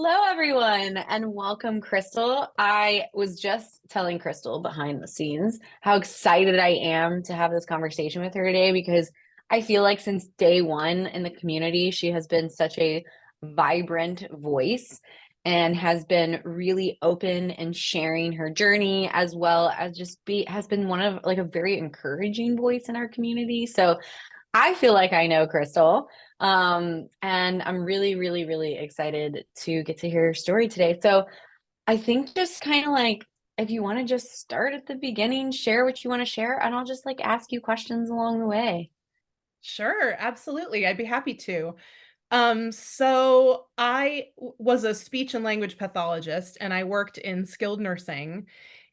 Hello, everyone, and welcome, Crystal. I was just telling Crystal behind the scenes how excited I am to have this conversation with her today because I feel like since day one in the community, she has been such a vibrant voice and has been really open and sharing her journey as well as just be has been one of like a very encouraging voice in our community. So I feel like I know Crystal. And I'm really, really, really excited to get to hear your story today. So I think just kind of like if you want to just start at the beginning, share what you want to share, and I'll just like ask you questions along the way. Sure, absolutely. I'd be happy to. So I was a speech and language pathologist and I worked in skilled nursing.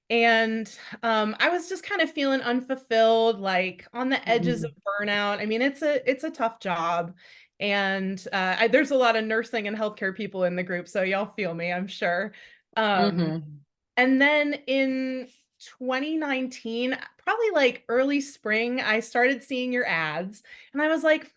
And I was just kind of feeling unfulfilled, like on the edges of Hmm. burnout. I mean, it's a tough job. And there's a lot of nursing and healthcare people in the group, so y'all feel me, I'm sure. Um, Hmm. and then in 2019, probably like early spring, I started seeing your ads and I was like,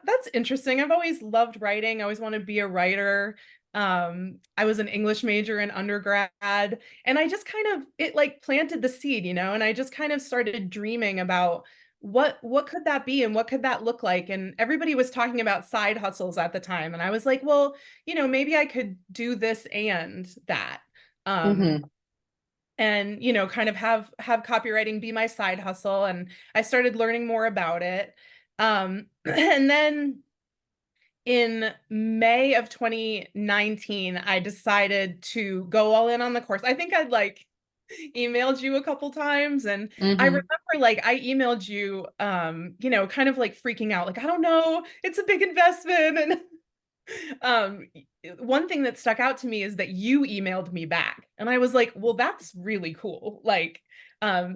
that's interesting. I've always loved writing. I always wanted to be a writer. I was an English major in undergrad and I just kind of it like planted the seed, and I just kind of started dreaming about what could that be and what could that look like? And everybody was talking about side hustles at the time. And I was like, well, maybe I could do this and that. Um, Hmm. and kind of have copywriting be my side hustle. And I started learning more about it. And then in May of 2019, I decided to go all in on the course. I think I'd like emailed you a couple times, and I remember Hmm. like I emailed you kind of like freaking out, like, I don't know, it's a big investment. And um one thing that stuck out to me is that you emailed me back and I was like, well, that's really cool. Like,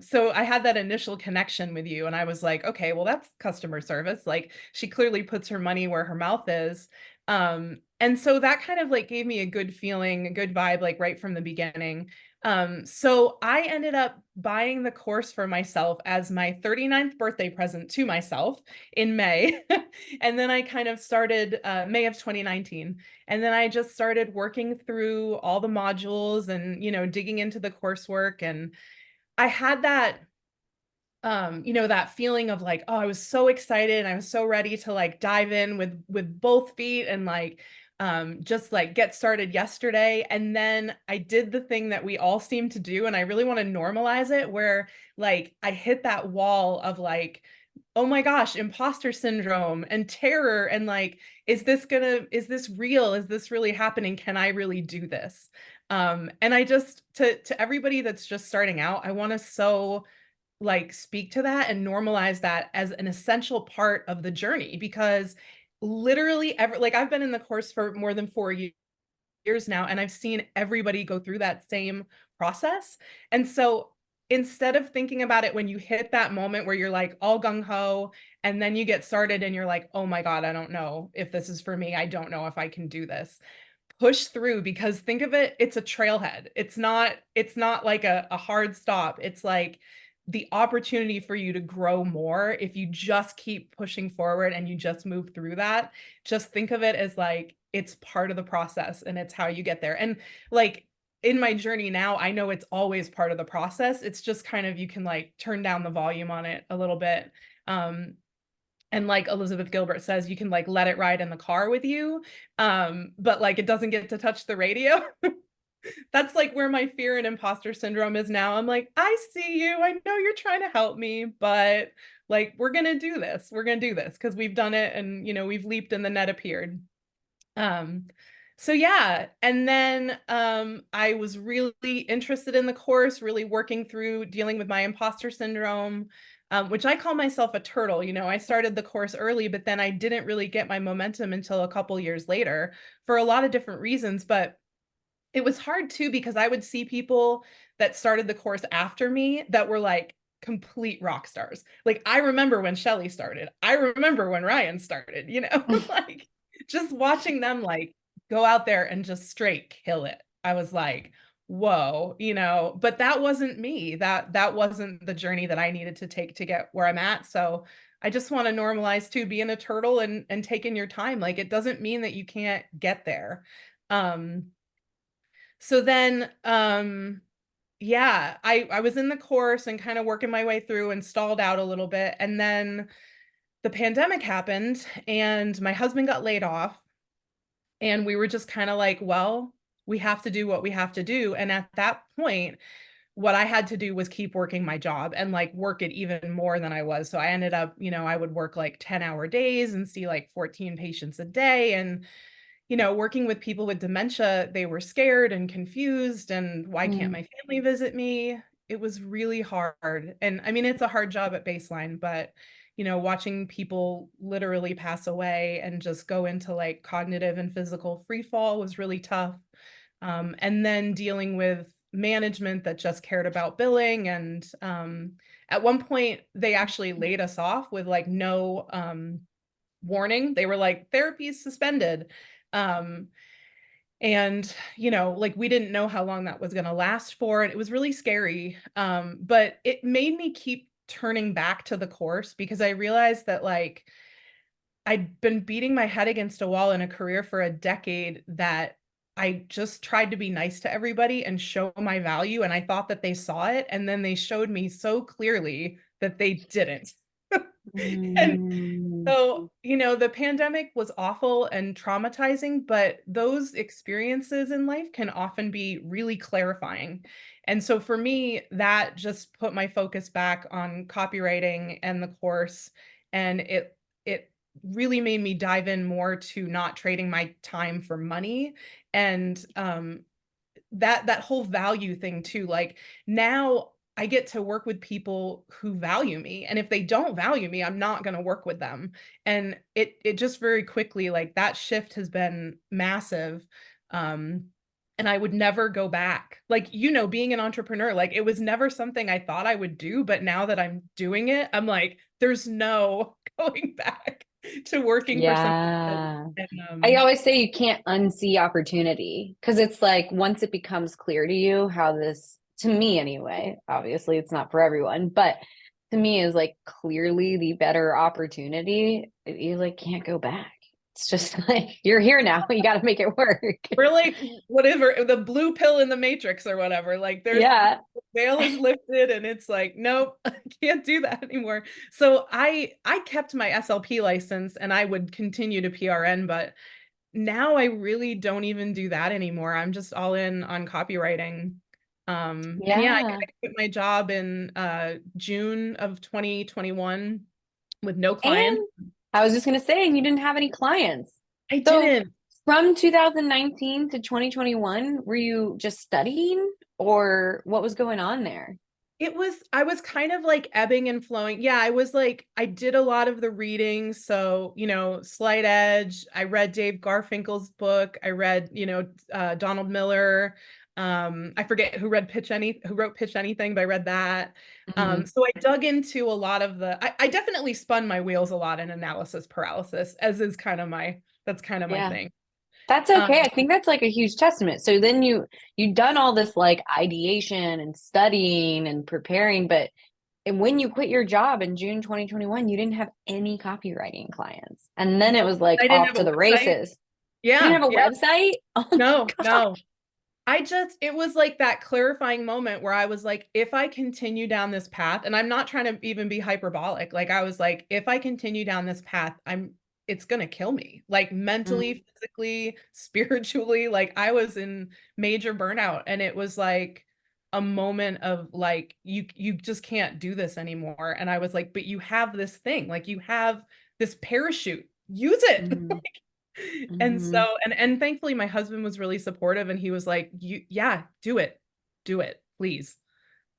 so I had that initial connection with you and I was like, okay, well, that's customer service. Like, she clearly puts her money where her mouth is. And so that kind of like gave me a good feeling, a good vibe, like right from the beginning. So I ended up buying the course for myself as my 39th birthday present to myself in May. And then I kind of started May of 2019. And then I just started working through all the modules and, digging into the coursework. And I had that, that feeling of like, oh, I was so excited. I was so ready to like dive in with both feet and like just like get started yesterday. And then I did the thing that we all seem to do. And I really want to normalize it where like I hit that wall of like, oh my gosh, imposter syndrome and terror. And like, is this real? Is this really happening? Can I really do this? And I just, to everybody that's just starting out, I want to so like speak to that and normalize that as an essential part of the journey because literally ever like I've been in the course for more than 4 years now and I've seen everybody go through that same process. And so instead of thinking about it when you hit that moment where you're like all gung ho and then you get started and you're like, oh my God, I don't know if this is for me. I don't know if I can do this. Push through because think of it, it's a trailhead. It's not like a hard stop. It's like the opportunity for you to grow more if you just keep pushing forward and you just move through that. Just think of it as like it's part of the process and it's how you get there. And like in my journey now, I know it's always part of the process. It's just kind of you can like turn down the volume on it a little bit. Um, and like Elizabeth Gilbert says, you can like let it ride in the car with you, but like it doesn't get to touch the radio. That's like where my fear and imposter syndrome is now. I'm like, I see you. I know you're trying to help me, but like we're gonna do this. We're gonna do this because we've done it, and we've leaped and the net appeared. Um, so yeah, and then I was really interested in the course, really working through dealing with my imposter syndrome, which I call myself a turtle. I started the course early, but then I didn't really get my momentum until a couple years later for a lot of different reasons. But it was hard too because I would see people that started the course after me that were like complete rock stars. Like I remember when Shelly started. I remember when Ryan started, like just watching them like go out there and just straight kill it. I was like, whoa, but that wasn't me. That wasn't the journey that I needed to take to get where I'm at. So I just want to normalize too being a turtle and taking your time. Like it doesn't mean that you can't get there. Um, so then, yeah, I was in the course and kind of working my way through and stalled out a little bit. And then the pandemic happened and my husband got laid off. And we were just kind of like, well, we have to do what we have to do. And at that point, what I had to do was keep working my job and like work it even more than I was. So I ended up, I would work like 10-hour days and see like 14 patients a day. And working with people with dementia, they were scared and confused. And why can't Mm, my family visit me? It was really hard. And I mean, it's a hard job at baseline, but, watching people literally pass away and just go into like cognitive and physical free fall was really tough. And then dealing with management that just cared about billing. And at one point, they actually laid us off with like no warning. They were like, therapy is suspended. Um, and, like we didn't know how long that was going to last for. And it was really scary. But it made me keep turning back to the course because I realized that like I'd been beating my head against a wall in a career for a decade that I just tried to be nice to everybody and show my value. And I thought that they saw it. And then they showed me so clearly that they didn't. And mm, so, the pandemic was awful and traumatizing, but those experiences in life can often be really clarifying. And so for me, that just put my focus back on copywriting and the course. And it really made me dive in more to not trading my time for money. And that whole value thing too. Like now I get to work with people who value me. And if they don't value me, I'm not going to work with them. And it just very quickly, like that shift has been massive. Um, and I would never go back. Like, being an entrepreneur, like it was never something I thought I would do, but now that I'm doing it, I'm like, there's no going back to working for somebody else. yeah. And I always say you can't unsee opportunity because it's like once it becomes clear to you how this, to me anyway, obviously it's not for everyone, but to me is like clearly the better opportunity, you like can't go back. It's just like you're here now, you got to make it work. we're like whatever the blue pill in the matrix or whatever. Like there's the Yeah. veil is lifted and it's like, nope, I can't do that anymore. So I kept my SLP license and I would continue to PRN, but now I really don't even do that anymore. I'm just all in on copywriting. And yeah, Yeah. I quit my job in June of 2021 with no clients. And I was just going to say, and you didn't have any clients. I So didn't. from 2019 to 2021, were you just studying or what was going on there? I was kind of like ebbing and flowing. Yeah, I was like, I did a lot of the reading. So, Slight Edge. I read Dave Garfinkel's book. I read, Donald Miller. I forget who wrote Pitch Anything, but I read that. Mhm. So I dug into a lot of I definitely spun my wheels a lot in analysis paralysis, as is that's kind of my Yeah. thing. That's Um, okay. I think that's like a huge testament. So then you've done all this like ideation and studying and preparing, but and when you quit your job in June 2021, you didn't have any copywriting clients. And then it nope, was like I didn't off have to a the website. races. You Yeah, didn't have a yeah. website? Oh my No, God. no. It was like that clarifying moment where I was like, if I continue down this path, and I'm not trying to even be hyperbolic, like I was like, if I continue down this path, it's going to kill me, like Mm, mentally, physically, spiritually. Like I was in major burnout and it was like a moment of like, you just can't do this anymore. And I was like, but you have this thing, like you have this parachute, use it. mhm, And so, mhm, and thankfully my husband was really supportive and he was like, yeah, do it, please.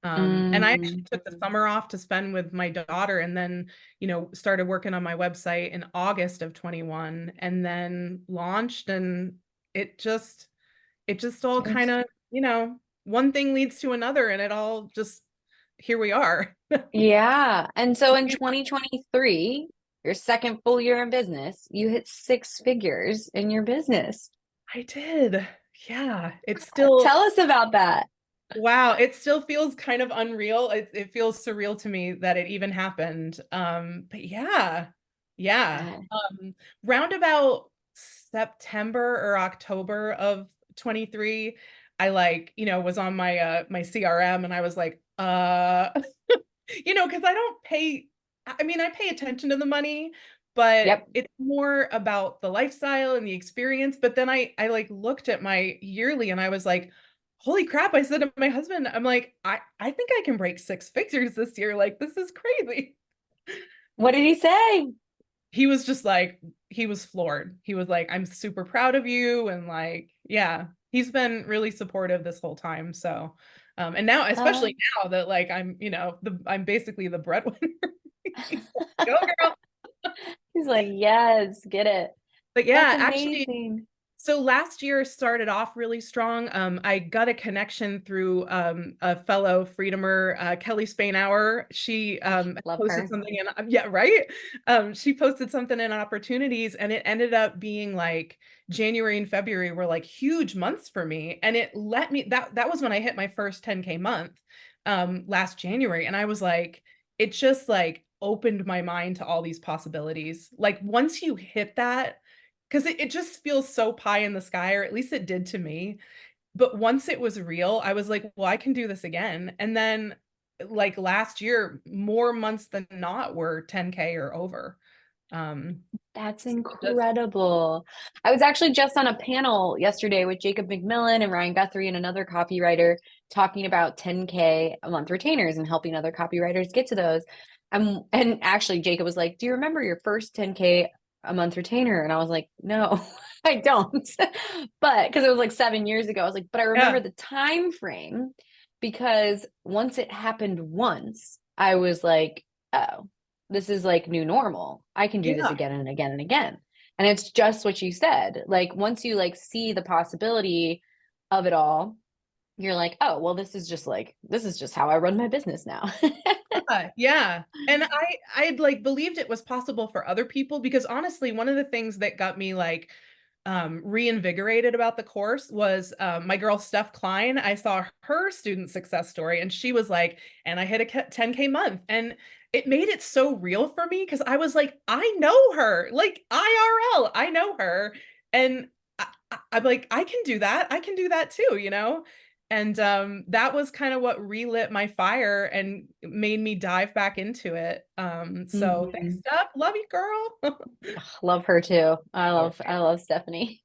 And I actually mhm. took the summer off to spend with my daughter and then, started working on my website in August of 21 and then launched and it just, it just all kind Just of, one thing leads to another and it all just, here we are. yeah. And so in 2023, your second full year in business, you hit six figures in your business. I did. Yeah. It's still, Tell us about that. wow, it still feels kind of unreal. It feels surreal to me that it even happened. But yeah, yeah. Yeah. Roundabout. September or October of 23, I like, was on my CRM and I was like, because I don't pay, I mean, I pay attention to the money, but Yep. it's more about the lifestyle and the experience. But then I like looked at my yearly and I was like, holy crap. I said to my husband, I'm like, I think I can break six figures this year. Like, this is crazy. What did he say? He was just like, he was floored. He was like, I'm super proud of you. And like, yeah, he's been really supportive this whole time. So, and now, Uh, especially now that like I'm basically the breadwinner. He's like, go girl. he's like, yes, get it. But That's yeah, actually, amazing. so last year started off really strong. I got a connection through a fellow Freedomer, Kelly Spainhour. She Love posted her. something in, yeah, right. She posted something in opportunities, and it ended up being like January and February were like huge months for me, and it let me that was when I hit my first 10K month last January, and I was like, it just like opened my mind to all these possibilities. Like once you hit that, because it just feels so pie in the sky, or at least it did to me. But once it was real, I was like, well, I can do this again. And then like last year, more months than not were 10K or over. That's So just incredible. I was actually just on a panel yesterday with Jacob McMillan and Ryan Guthrie and another copywriter talking about 10K a month retainers and helping other copywriters get to those. And actually, Jacob was like, do you remember your first 10K a month retainer? And I was like, no, I don't. But because it was like 7 years ago, I was like, but I remember yeah, the time frame because once it happened once, I was like, oh, this is like new normal. I can do this yeah. again and again and again. And it's just what you said. Like once you like see the possibility of it all, you're like, oh, well, this is just how I run my business now. Yeah. And I had like believed it was possible for other people because honestly, one of the things that got me like reinvigorated about the course was my girl Steph Klein. I saw her student success story and she was like, and I hit a 10K month. And it made it so real for me because I was like, I know her, like IRL, I know her. And I'm like, I can do that. I can do that too. And that was kind of what relit my fire and made me dive back into it. So thanks, Mhm. Steph. Love you, girl. Love her too. I love Stephanie.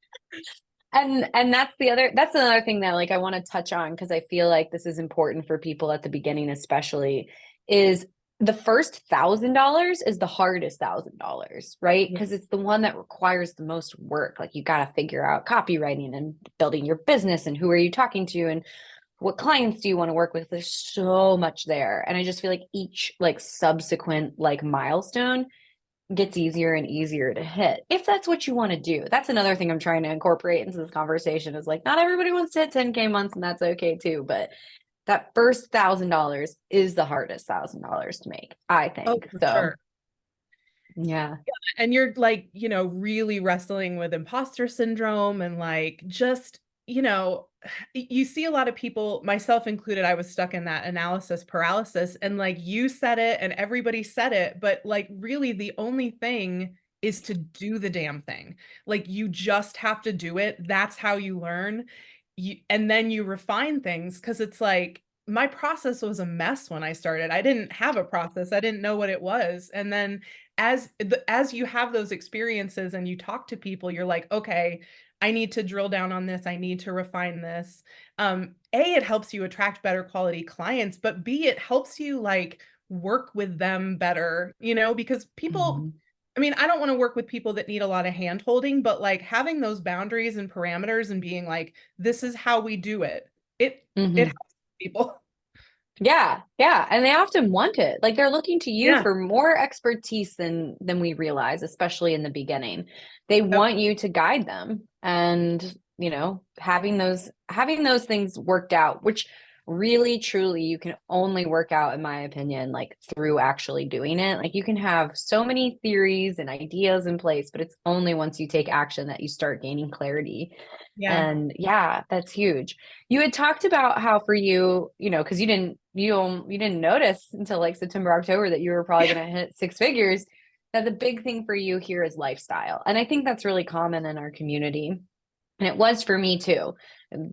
And that's another thing that like I want to touch on because I feel like this is important for people at the beginning, especially, is the first $1,000 is the hardest $1,000, right? Yeah. Because it's the one that requires the most work. Like you got to figure out copywriting and building your business and who are you talking to and what clients do you want to work with. There's so much there. And I just feel like each like subsequent like milestone gets easier and easier to hit if that's what you want to do. That's another thing I'm trying to incorporate into this conversation is like not everybody wants to hit 10K months and that's okay too, but that first $1,000 is the hardest $1,000 to make, I Oh, think. for So sure. yeah. And you're like, really wrestling with imposter syndrome and like just, you see a lot of people, myself included, I was stuck in that analysis paralysis and like you said it and everybody said it, but like really the only thing is to do the damn thing. Like you just have to do it. That's how you learn. And then you refine things because it's like my process was a mess when I started. I didn't have a process. I didn't know what it was. And then as you have those experiences and you talk to people, you're like, okay, I need to drill down on this. I need to refine this. It helps you attract better quality clients, but B, it helps you like work with them better, because people, Mhm. I mean, I don't want to work with people that need a lot of hand holding, but like having those boundaries and parameters and being like, this is how we do it. It Mhm. helps people. Yeah, yeah, and they often want it. Like they're looking to you Yeah. for more expertise than we realize, especially in the beginning. They Yep. want you to guide them and, having those things worked out, which really truly you can only work out in my opinion like through actually doing it. Like you can have so many theories and ideas in place, but it's only once you take action that you start gaining clarity. Yeah. And yeah, that's huge. You had talked about how for you, because you didn't notice until like September, October that you were probably going to hit six figures. Now, the big thing for you here is lifestyle. And I think that's really common in our community. And it was for me too.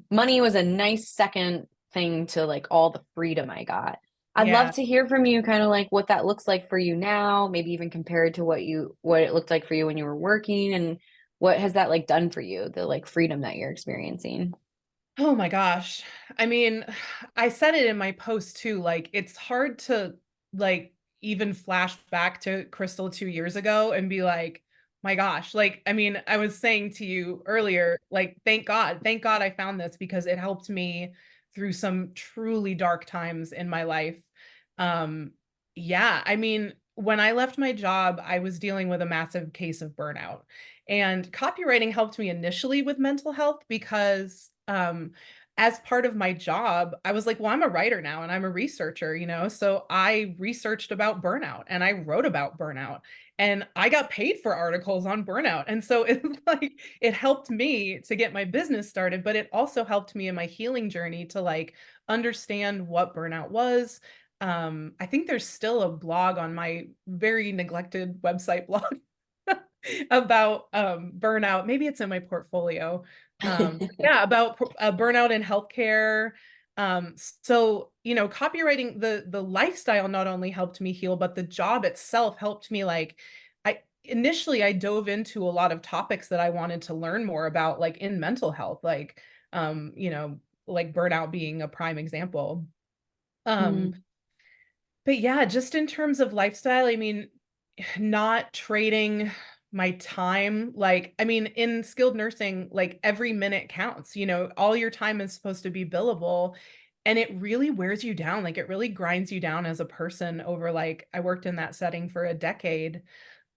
Money was a nice second thing to like all the freedom I got. I'd love Yeah. to hear from you kind of like what that looks like for you now, maybe even compared to what it looked like for you when you were working, and what has that like done for you, the like freedom that you're experiencing. Oh my gosh. I mean, I said it in my post too, like it's hard to like even flash back to Crystal 2 years ago and be like, my gosh, like I mean, I was saying to you earlier, like thank God I found this because it helped me through some truly dark times in my life. Um yeah, I mean, when I left my job, I was dealing with a massive case of burnout. And copywriting helped me initially with mental health because as part of my job, I was like, well, I'm a writer now and I'm a researcher, you know? So I researched about burnout and I wrote about burnout and I got paid for articles on burnout. And so it's like it helped me to get my business started, but it also helped me in my healing journey to like understand what burnout was. I think there's still a blog on my very neglected website blog about burnout. Maybe it's in my portfolio. Yeah, about burnout in healthcare. So you know, copywriting, the lifestyle not only helped me heal, but the job itself helped me like I dove into a lot of topics that I wanted to learn more about, like in mental health, like you know, like burnout being a prime example. Um, Mm. but yeah, just in terms of lifestyle, I mean, not trading my time, like, I mean, in skilled nursing, like every minute counts, you know, all your time is supposed to be billable. And it really wears you down. Like it really grinds you down as a person over like, I worked in that setting for a decade.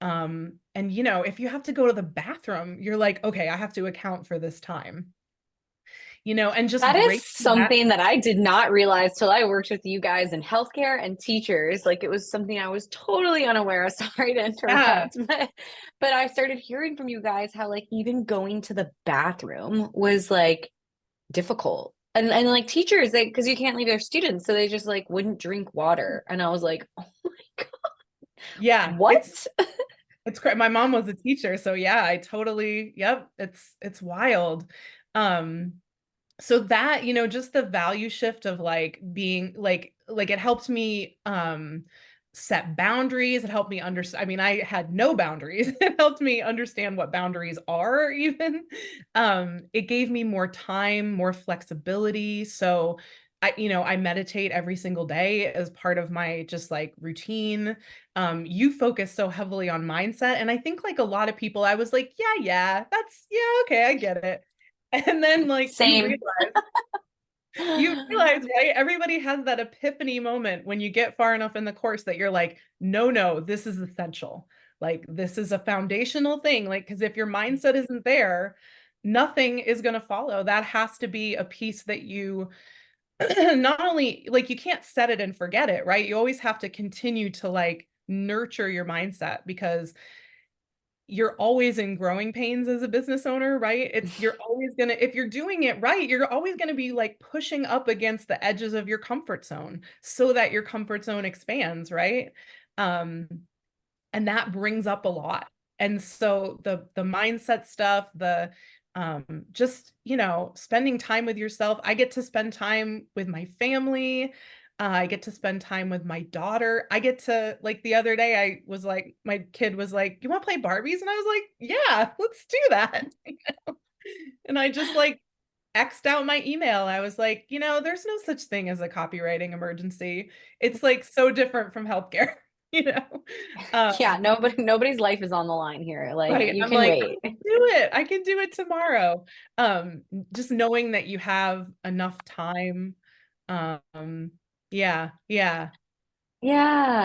And you know, if you have to go to the bathroom, you're like, okay, I have to account for this time, you know, and just That is breaking that. something that I did not realize till I worked with you guys in healthcare and teachers. Like it was something I was totally unaware of. Sorry to Yeah. interrupt, but I started hearing from you guys how like even going to the bathroom was like difficult. And like teachers, they because you can't leave their students, so they just like wouldn't drink water. And I was like, oh my God, Yeah. what? It's cra my mom was a teacher, so yeah, I totally yep, it's wild. Um, so that, you know, just the value shift of like being like it helped me set boundaries. It helped me understand. I mean, I had no boundaries. It helped me understand what boundaries are even. It gave me more time, more flexibility. So I, you know, I meditate every single day as part of my just like routine. You focus so heavily on mindset. And I think like a lot of people, I was like, yeah, that's yeah, okay, I get it. And then like Same. you realize, right? Everybody has that epiphany moment when you get far enough in the course that you're like, no, this is essential. Like this is a foundational thing. Like, because if your mindset isn't there, nothing is going to follow. That has to be a piece that you not only like you can't set it and forget it, right? You always have to continue to like nurture your mindset because you're always in growing pains as a business owner, right? It's you're always gonna if you're doing it right, you're always gonna be like pushing up against the edges of your comfort zone so that your comfort zone expands, right? Um, and that brings up a lot. And so the mindset stuff, the just, you know, spending time with yourself. I get to spend time with my family. I get to spend time with my daughter. I get to like the other day I was like my kid was like, "You want to play Barbies?" And I was like, "Yeah, let's do that." And I just like X'd out my email. I was like, "You know, there's no such thing as a copywriting emergency. It's like so different from healthcare." You know? Yeah, Um, nobody's life is on the line here. Like right. you I'm can like, wait. I can do it. I can do it tomorrow. Just knowing that you have enough time. Um, yeah. Yeah.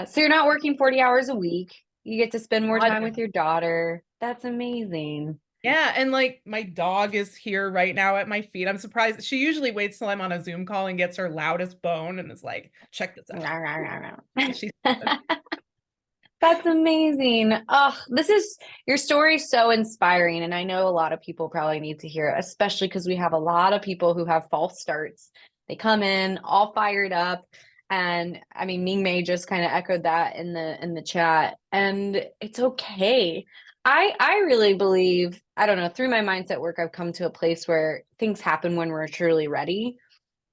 So you're not working 40 hours a week. You get to spend more God, time with no. your daughter. That's amazing. Yeah, and like my dog is here right now at my feet. I'm surprised. She usually waits till I'm on a Zoom call and gets her loudest bone and is like, check this out. She's That's amazing. Oh, this is your story is so inspiring. And I know a lot of people probably need to hear it, especially because we have a lot of people who have false starts. They come in all fired up. And I mean, Ming Mei just kind of echoed that in the chat, and it's okay. I really believe, I don't know, through my mindset work, I've come to a place where things happen when we're truly ready.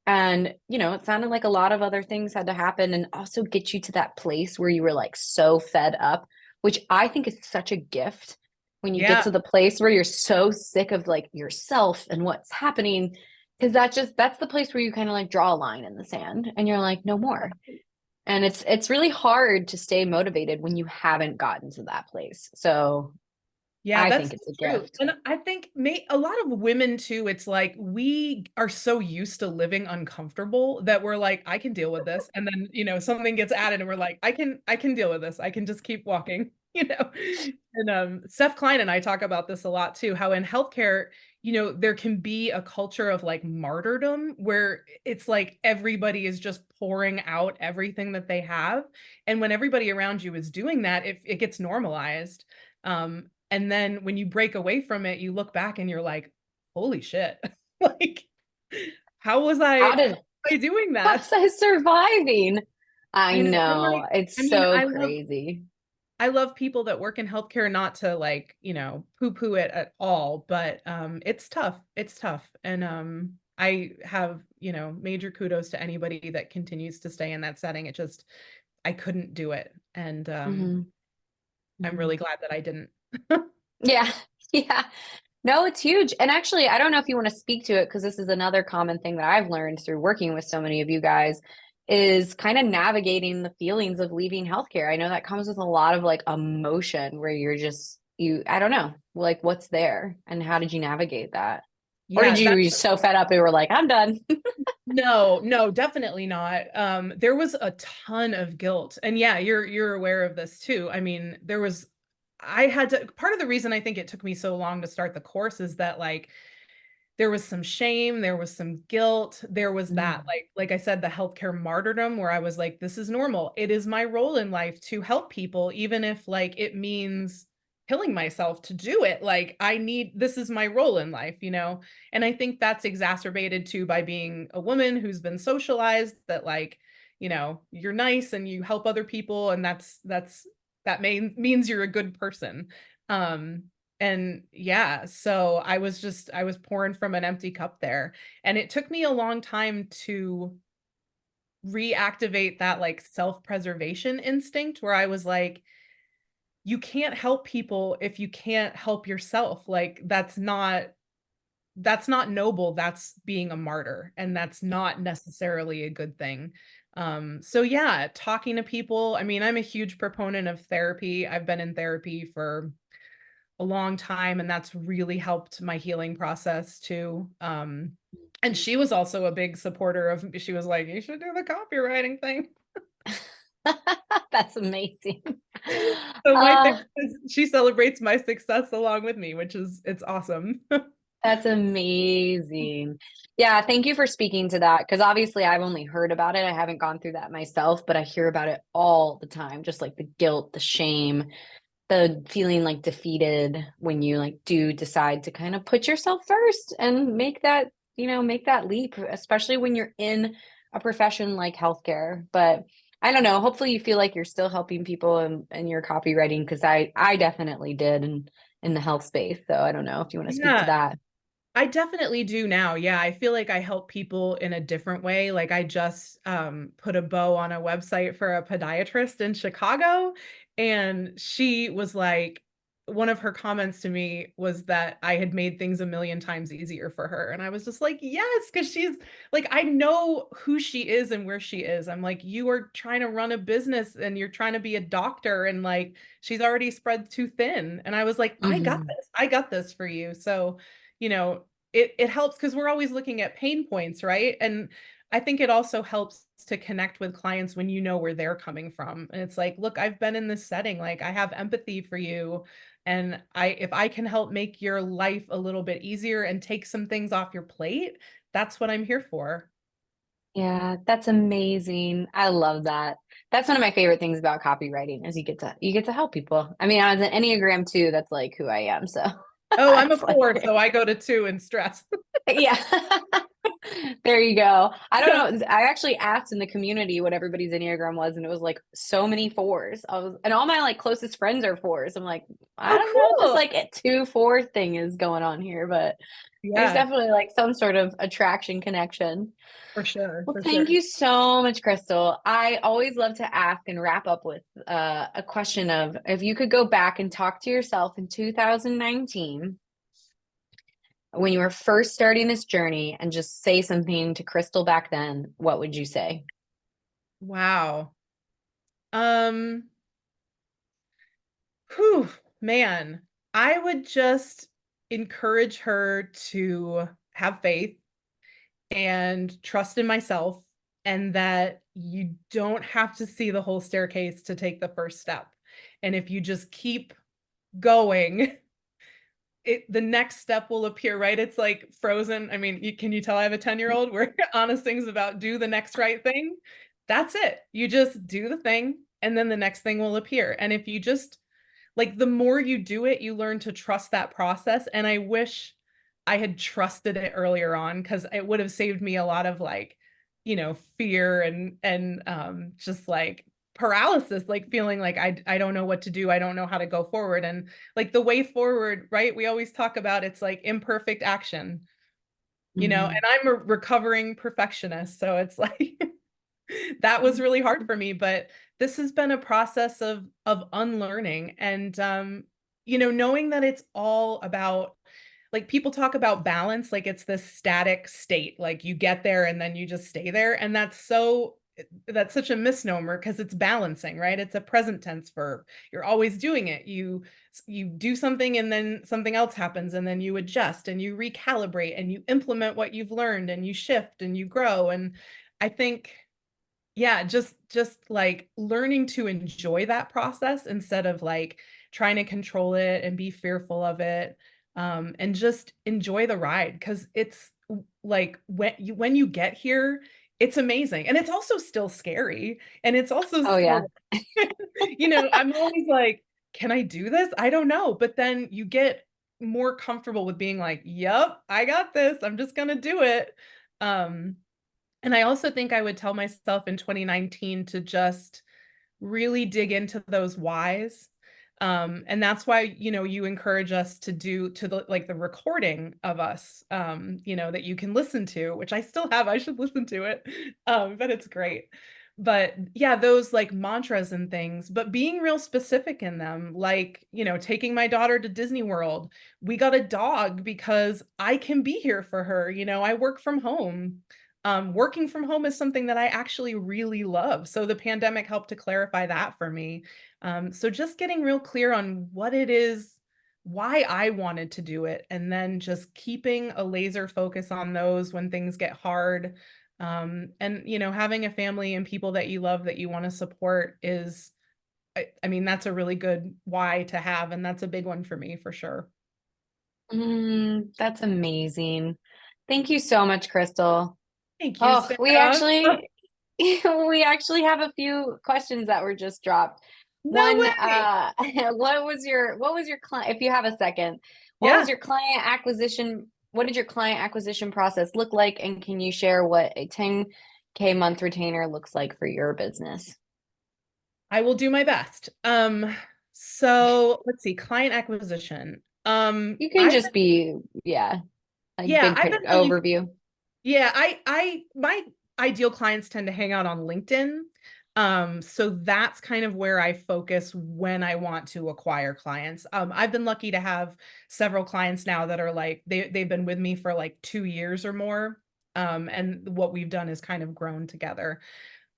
And, you know, it sounded like a lot of other things had to happen and also get you to that place where you were like so fed up, which I think is such a gift when you get Yeah. to the place where you're so sick of like yourself and what's happening. Cause that's the place where you kind of like draw a line in the sand and you're like, no more. And it's really hard to stay motivated when you haven't gotten to that place. So Yeah, I that's think so it's a true. gift. And I think a lot of women too, it's like we are so used to living uncomfortable that we're like, I can deal with this. And then, something gets added and we're like, I can deal with this. I can just keep walking, you know. And Steph Klein and I talk about this a lot too, how in healthcare, there can be a culture of like martyrdom where it's like everybody is just pouring out everything that they have. And when everybody around you is doing that, it gets normalized. And then when you break away from it, you look back and you're like, holy shit. Like, how was How I, how did was I doing that? how's I surviving? I I know. And know. like, I It's mean, so I love crazy. I love people that work in healthcare, not to like, poo-poo it at all, but it's tough. It's tough. And I have, major kudos to anybody that continues to stay in that setting. I couldn't do it. And Mhm. I'm Mhm. really glad that I didn't. Yeah. Yeah. No, it's huge. And actually, I don't know if you want to speak to it because this is another common thing that I've learned through working with so many of you guys is kind of navigating the feelings of leaving healthcare. I know that comes with a lot of like emotion where you're just I don't know, like what's there and how did you navigate that? Or did Yeah, you that were you so fed up and were like, I'm done? No, no, definitely not. There was a ton of guilt. And yeah, you're aware of this too. I mean, I had to, part of the reason I think it took me so long to start the course is that like there was some shame, there was some guilt, there was that Mm. like I said, the healthcare martyrdom where I was like, this is normal. It is my role in life to help people, even if like it means killing myself to do it. Like this is my role in life. And I think that's exacerbated too by being a woman who's been socialized that like, you're nice and you help other people and that means you're a good person. Um, and yeah, so I was pouring from an empty cup there. And it took me a long time to reactivate that like self-preservation instinct where I was like, you can't help people if you can't help yourself. Like that's not noble, that's being a martyr, and that's not necessarily a good thing. So yeah, talking to people. I mean, I'm a huge proponent of therapy. I've been in therapy for a long time, and that's really helped my healing process too. And she was also a big supporter of she was like, "You should do the copywriting thing." That's amazing. So my Uh, therapist, she celebrates my success along with me, which is it's awesome. that's amazing. Yeah, thank you for speaking to that because obviously I've only heard about it. I haven't gone through that myself, but I hear about it all the time, just like the guilt, the shame, the feeling like defeated when you like do decide to kind of put yourself first and make that, make that leap, especially when you're in a profession like healthcare. But I don't know, hopefully you feel like you're still helping people in your copywriting because I definitely did in the health space. So I don't know if you want to speak to Yeah, that. I definitely do now. Yeah, I feel like I help people in a different way. Like I just put a bow on a website for a podiatrist in Chicago, and she was like, one of her comments to me was that I had made things a million times easier for her. And I was just like, yes, because she's like, I know who she is and where she is. I'm like, you are trying to run a business and you're trying to be a doctor, and like she's already spread too thin. And I was like, I got Mhm. this. I got this for you. So it helps because we're always looking at pain points, right? And I think it also helps to connect with clients when you know where they're coming from. And it's like, look, I've been in this setting, like I have empathy for you. And if I can help make your life a little bit easier and take some things off your plate, that's what I'm here for. Yeah, that's amazing. I love that. That's one of my favorite things about copywriting is you get to help people. I mean, I was an Enneagram 2, that's like who I am. So Oh, I'm a it's like four, so I go to two in stress. yeah. There you go. I don't know. I actually asked in the community what everybody's Enneagram was, and it was like so many fours. And all my like closest friends are fours. I'm like, I Oh, don't know what this cool. like a 2-4 thing is going on here, but there's Yeah, definitely like some sort of attraction connection. for sure, Well, for thank sure. you so much, Crystal. I always love to ask and wrap up with a question of if you could go back and talk to yourself in 2019 when you were first starting this journey and just say something to Crystal back then, what would you say? Wow. Um, Whew, man, I would just encourage her to have faith and trust in myself, and that you don't have to see the whole staircase to take the first step. And if you just keep going, the next step will appear, right? It's like Frozen. I mean, can you tell I have a 10-year-old where honest things about do the next right thing? That's it. You just do the thing and then the next thing will appear. And if you just like the more you do it, you learn to trust that process. And I wish I had trusted it earlier on because it would have saved me a lot of like, fear and just like paralysis, like feeling like I don't know what to do. I don't know how to go forward. And like the way forward, right? We always talk about it's like imperfect action, Hmm. and I'm a recovering perfectionist. So it's like that was really hard for me, but this has been a process of unlearning and knowing that it's all about like people talk about balance like it's this static state, like you get there and then you just stay there, and that's such a misnomer because it's balancing, right? It's a present tense verb. You're always doing it. You do something and then something else happens and then you adjust and you recalibrate and you implement what you've learned and you shift and you grow. And I think yeah, just like learning to enjoy that process instead of like trying to control it and be fearful of it, and just enjoy the ride because it's like when you get here, it's amazing and it's also still scary and it's also Oh, yeah. still I'm always like, can I do this? I don't know, but then you get more comfortable with being like, yep, I got this. I'm just gonna do it. Um, and I also think I would tell myself in 2019 to just really dig into those whys. And that's why, you encourage us to do to the like the recording of us, that you can listen to, which I still have. I should listen to it. But it's great. But yeah, those like mantras and things, but being real specific in them, like, taking my daughter to Disney World. We got a dog because I can be here for her. I work from home. Working from home is something that I actually really love. So the pandemic helped to clarify that for me. So just getting real clear on what it is, why I wanted to do it, and then just keeping a laser focus on those when things get hard. And having a family and people that you love that you want to support is, I mean, that's a really good why to have, and that's a big one for me for sure. That's amazing. Thank you so much, Crystal. Thank you, Oh, we Sarah. actually we actually have a few questions that were just dropped. No One, way. what was your client, if you have a second, what was Yeah. your client acquisition, what did your client acquisition process look like? And can you share what a 10K month retainer looks like for your business? I will do my best. So let's see, client acquisition. You can I've just be, yeah, like yeah, big I've been really overview. yeah, my ideal clients tend to hang out on LinkedIn. So that's kind of where I focus when I want to acquire clients. I've been lucky to have several clients now that are like they've been with me for like 2 years or more. And what we've done is kind of grown together.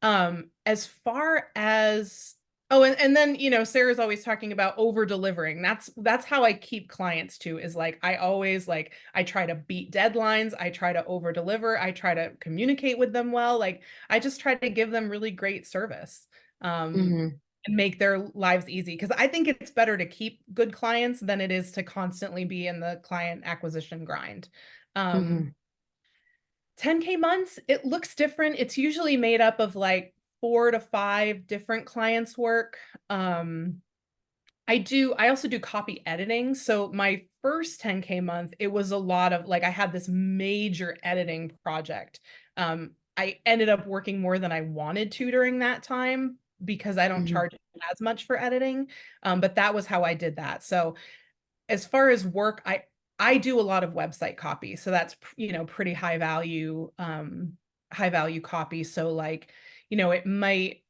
As far as oh, and then Sarah's always talking about over delivering. That's how I keep clients too, is like I always like I try to beat deadlines, I try to over deliver, I try to communicate with them well. Like I just try to give them really great service. Hmm. And make their lives easy because I think it's better to keep good clients than it is to constantly be in the client acquisition grind. Um, Hmm. 10K months, it looks different. It's usually made up of like 4 to 5 different clients' work. Um, I also do copy editing. So my first 10K month, it was a lot of like, I had this major editing project. I ended up working more than I wanted to during that time because I don't Mhm. charge as much for editing. But that was how I did that. So as far as work, I do a lot of website copy. So that's, pretty high value copy. So like,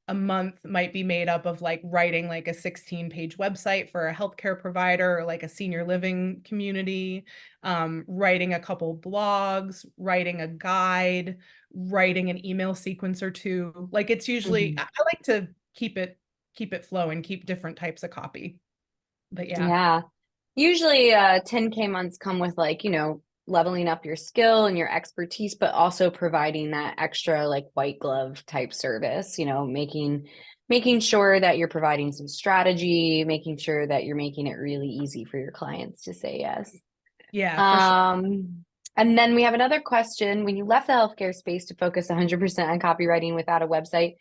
a month might be made up of like writing like a 16-page website for a healthcare provider or like a senior living community, writing a couple blogs, writing a guide, writing an email sequence or two. Like it's usually, Mhm. I like to keep it flowing, keep different types of copy. But yeah. Yeah. Usually 10K months come with like, leveling up your skill and your expertise, but also providing that extra like white glove type service, making sure that you're providing some strategy, making sure that you're making it really easy for your clients to say yes. Yeah, for sure. And then we have another question. When you left the healthcare space to focus 100% on copywriting without a website,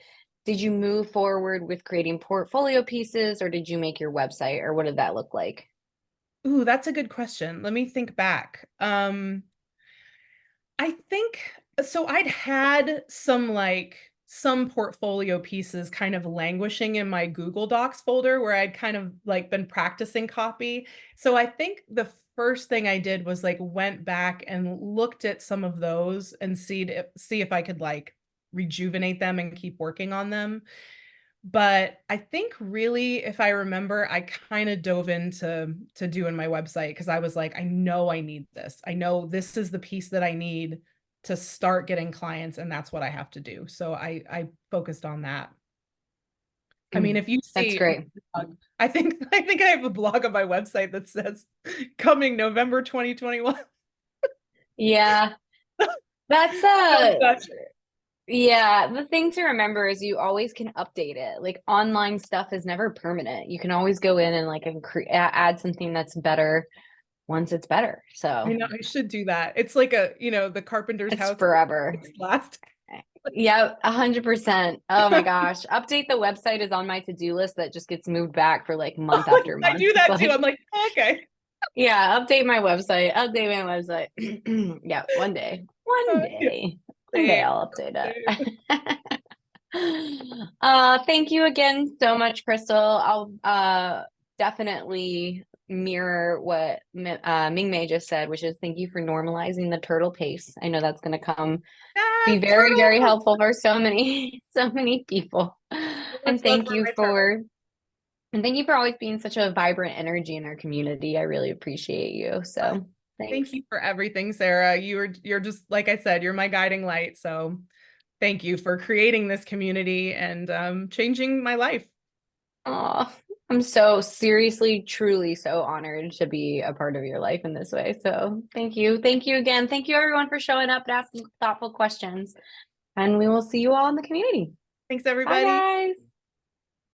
did you move forward with creating portfolio pieces or did you make your website or what did that look like? Ooh, that's a good question. Let me think back. I think so I'd had some portfolio pieces kind of languishing in my Google Docs folder where I'd kind of like been practicing copy. So I think the first thing I did was like went back and looked at some of those and see if I could like rejuvenate them and keep working on them. But I think really, if I remember, I kind of dove into to doing my website because I was like, I know I need this. I know this is the piece that I need to start getting clients, and that's what I have to do. So I focused on that. I mean, Mm, if you that's see, great. I think I have a blog on my website that says coming November 2021. Yeah, that's So that's yeah, the thing to remember is you always can update it. Like online stuff is never permanent. You can always go in and like add something that's better once it's better. I So know I should do that. It's like the carpenter's it's house forever. last. Yeah, 100%. Oh my gosh. Update the website is on my to-do list that just gets moved back for like month after I month. do It's that too. I'm like, like, okay. yeah, update my website. Update my website. Yeah, one day. One Yeah, day. One day same, I'll update same. it. Thank you again so much, Crystal. I'll definitely mirror what Ming Mei just said, which is thank you for normalizing the turtle pace. I know that's going to be Ah, very, very turtles. helpful for so many, so many people. So much And love thank for you my turtles. for and thank you for always being such a vibrant energy in our community. I really appreciate you. Ah, So thank thanks. you for everything, Sarah. You're just like I said, you're my guiding light. So thank you for creating this community and changing my life. Oh, I'm so seriously, truly so honored to be a part of your life in this way. So thank you. Thank you again. Thank you everyone for showing up and asking thoughtful questions. And we will see you all in the community. Thanks, Bye, everybody. guys.